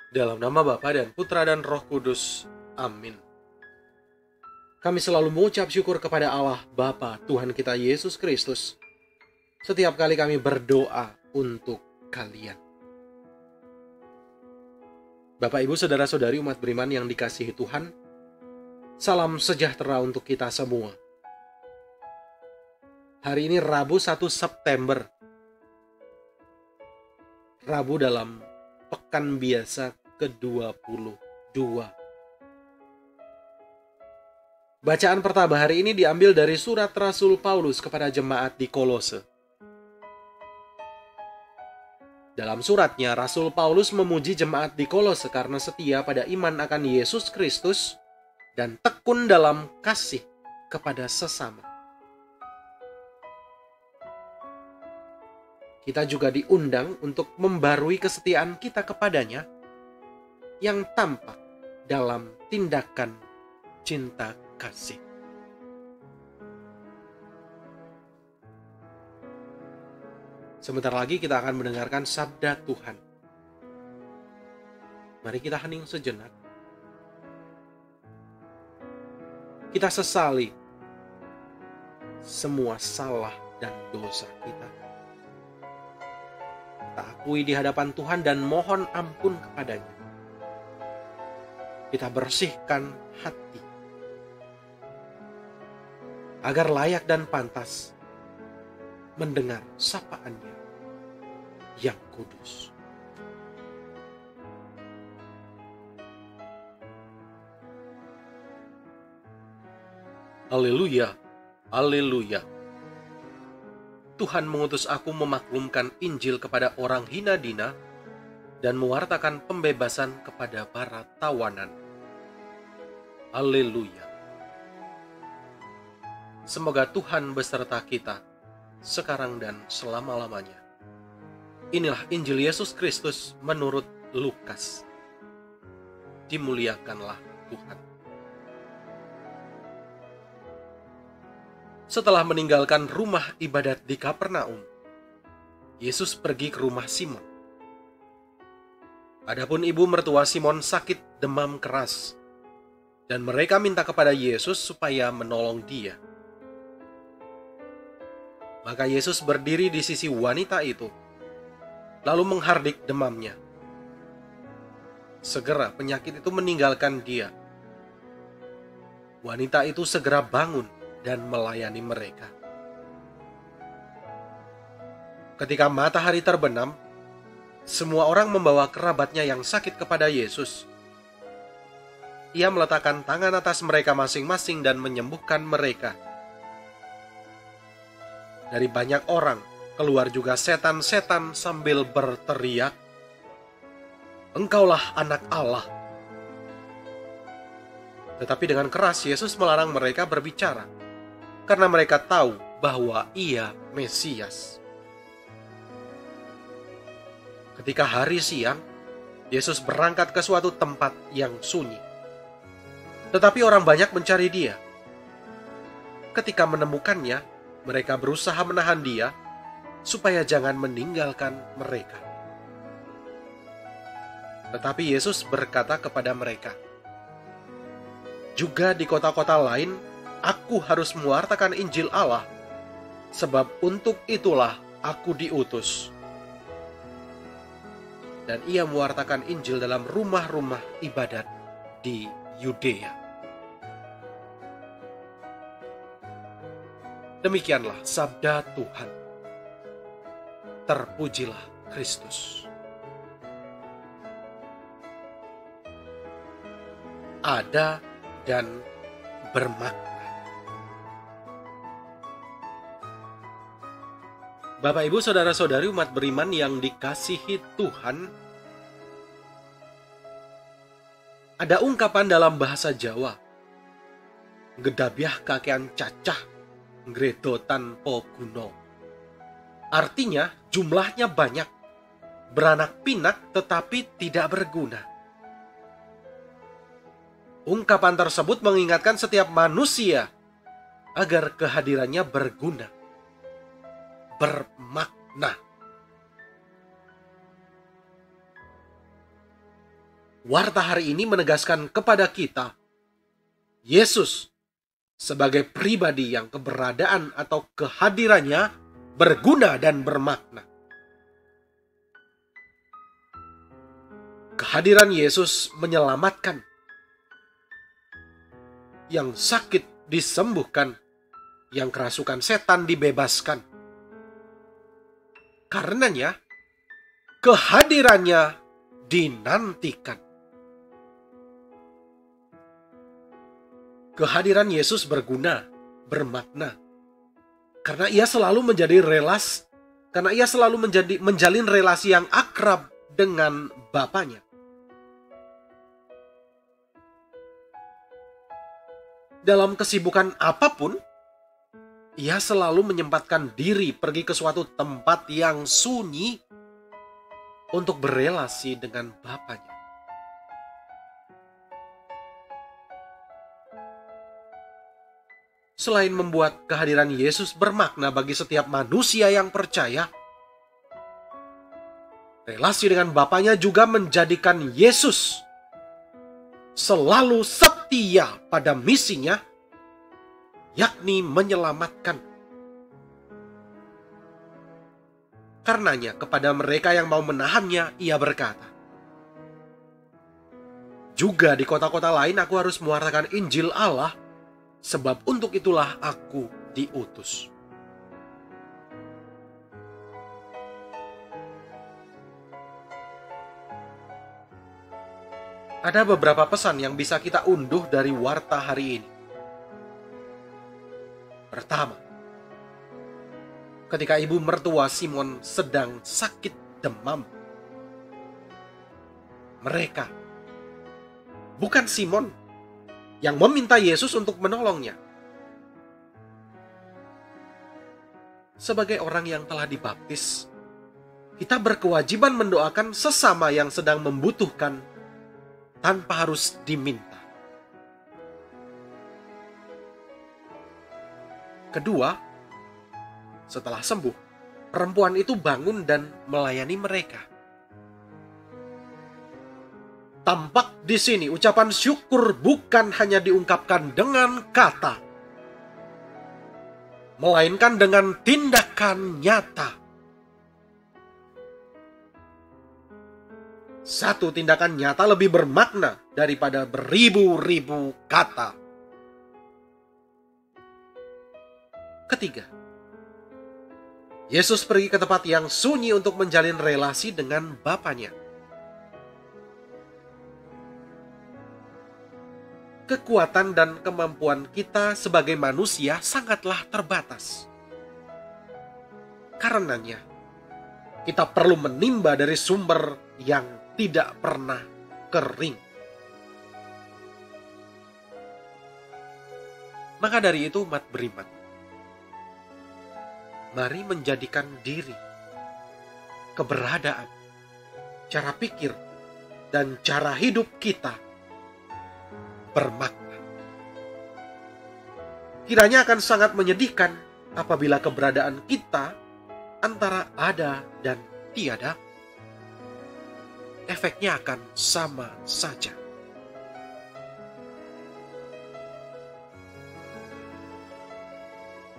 Dalam nama Bapa dan Putra dan Roh Kudus. Amin. Kami selalu mengucap syukur kepada Allah Bapa Tuhan kita Yesus Kristus setiap kali kami berdoa untuk kalian. Bapak, Ibu, Saudara-saudari umat beriman yang dikasihi Tuhan, salam sejahtera untuk kita semua. Hari ini Rabu 1 September, Rabu dalam pekan biasa ke-22. Bacaan pertama hari ini diambil dari surat Rasul Paulus kepada jemaat di Kolose. Dalam suratnya, Rasul Paulus memuji jemaat di Kolose karena setia pada iman akan Yesus Kristus dan tekun dalam kasih kepada sesama. Kita juga diundang untuk membarui kesetiaan kita kepadanya yang tampak dalam tindakan cinta kasih. Sebentar lagi kita akan mendengarkan sabda Tuhan. Mari kita hening sejenak. Kita sesali semua salah dan dosa kita. Kita akui di hadapan Tuhan dan mohon ampun kepadanya. Kita bersihkan hati agar layak dan pantas mendengar sapaannya yang kudus. Haleluya, haleluya. Tuhan mengutus aku memaklumkan Injil kepada orang hina dina dan mewartakan pembebasan kepada para tawanan. Haleluya. Semoga Tuhan beserta kita sekarang dan selama-lamanya. Inilah Injil Yesus Kristus menurut Lukas. Dimuliakanlah Tuhan. Setelah meninggalkan rumah ibadat di Kapernaum, Yesus pergi ke rumah Simon. Adapun ibu mertua Simon sakit demam keras, dan mereka minta kepada Yesus supaya menolong dia. Maka Yesus berdiri di sisi wanita itu, lalu menghardik demamnya. Segera penyakit itu meninggalkan dia. Wanita itu segera bangun dan melayani mereka. Ketika matahari terbenam, semua orang membawa kerabatnya yang sakit kepada Yesus. Ia meletakkan tangan atas mereka masing-masing dan menyembuhkan mereka. Dari banyak orang keluar juga setan-setan sambil berteriak, "Engkaulah anak Allah." Tetapi dengan keras Yesus melarang mereka berbicara, karena mereka tahu bahwa ia Mesias. Ketika hari siang, Yesus berangkat ke suatu tempat yang sunyi. Tetapi orang banyak mencari dia. Ketika menemukannya, mereka berusaha menahan dia, supaya jangan meninggalkan mereka. Tetapi Yesus berkata kepada mereka, "Juga di kota-kota lain, aku harus mewartakan Injil Allah, sebab untuk itulah aku diutus." Dan ia mewartakan Injil dalam rumah-rumah ibadat di Yudea. Demikianlah sabda Tuhan. Terpujilah Kristus. Ada dan bermakna. Bapak, Ibu, Saudara-saudari umat beriman yang dikasihi Tuhan, ada ungkapan dalam bahasa Jawa, "Gedabyah kakean cacah, ngredotan po guno." Artinya jumlahnya banyak, beranak pinak tetapi tidak berguna. Ungkapan tersebut mengingatkan setiap manusia agar kehadirannya berguna, bermakna. Warta hari ini menegaskan kepada kita, Yesus sebagai pribadi yang keberadaan atau kehadirannya berguna dan bermakna. Kehadiran Yesus menyelamatkan, yang sakit disembuhkan, yang kerasukan setan dibebaskan. Karenanya, kehadirannya dinantikan. Kehadiran Yesus berguna, bermakna, karena ia selalu menjalin relasi yang akrab dengan Bapanya. Dalam kesibukan apapun, ia selalu menyempatkan diri pergi ke suatu tempat yang sunyi untuk berelasi dengan Bapanya. Selain membuat kehadiran Yesus bermakna bagi setiap manusia yang percaya, relasi dengan Bapanya juga menjadikan Yesus selalu setia pada misinya, yakni menyelamatkan. Karenanya kepada mereka yang mau menahannya, ia berkata, "Juga di kota-kota lain aku harus mewartakan Injil Allah, sebab untuk itulah aku diutus." Ada beberapa pesan yang bisa kita unduh dari warta hari ini. Pertama, ketika ibu mertua Simon sedang sakit demam, mereka, bukan Simon, yang meminta Yesus untuk menolongnya. Sebagai orang yang telah dibaptis, kita berkewajiban mendoakan sesama yang sedang membutuhkan tanpa harus diminta. Kedua, setelah sembuh, perempuan itu bangun dan melayani mereka. Tampak di sini ucapan syukur bukan hanya diungkapkan dengan kata, melainkan dengan tindakan nyata. Satu tindakan nyata lebih bermakna daripada beribu-ribu kata. Ketiga, Yesus pergi ke tempat yang sunyi untuk menjalin relasi dengan Bapanya. Kekuatan dan kemampuan kita sebagai manusia sangatlah terbatas. Karenanya, kita perlu menimba dari sumber yang tidak pernah kering. Maka dari itu, umat beriman, mari menjadikan diri, keberadaan, cara pikir, dan cara hidup kita bermakna. Kiranya akan sangat menyedihkan apabila keberadaan kita antara ada dan tiada. Efeknya akan sama saja.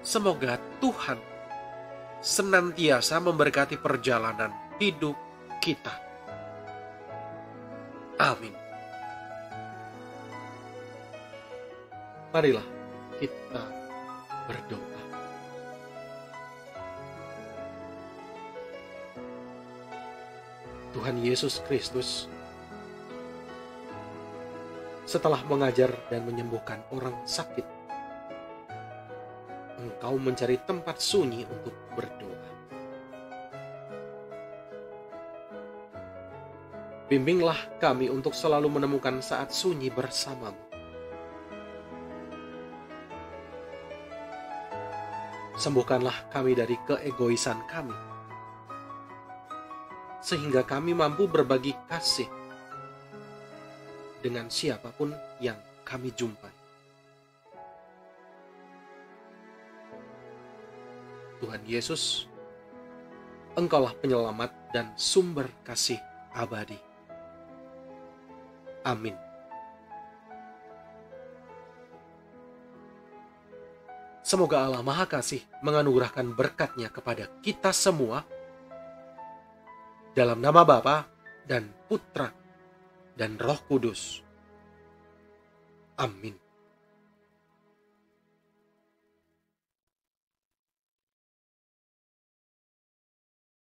Semoga Tuhan senantiasa memberkati perjalanan hidup kita. Amin. Marilah kita berdoa. Tuhan Yesus Kristus, setelah mengajar dan menyembuhkan orang sakit, Engkau mencari tempat sunyi untuk berdoa. Bimbinglah kami untuk selalu menemukan saat sunyi bersamamu. Sembuhkanlah kami dari keegoisan kami, sehingga kami mampu berbagi kasih dengan siapapun yang kami jumpai. Tuhan Yesus, Engkaulah penyelamat dan sumber kasih abadi. Amin. Semoga Allah Maha Kasih menganugerahkan berkat-Nya kepada kita semua, dalam nama Bapa dan Putra dan Roh Kudus. Amin.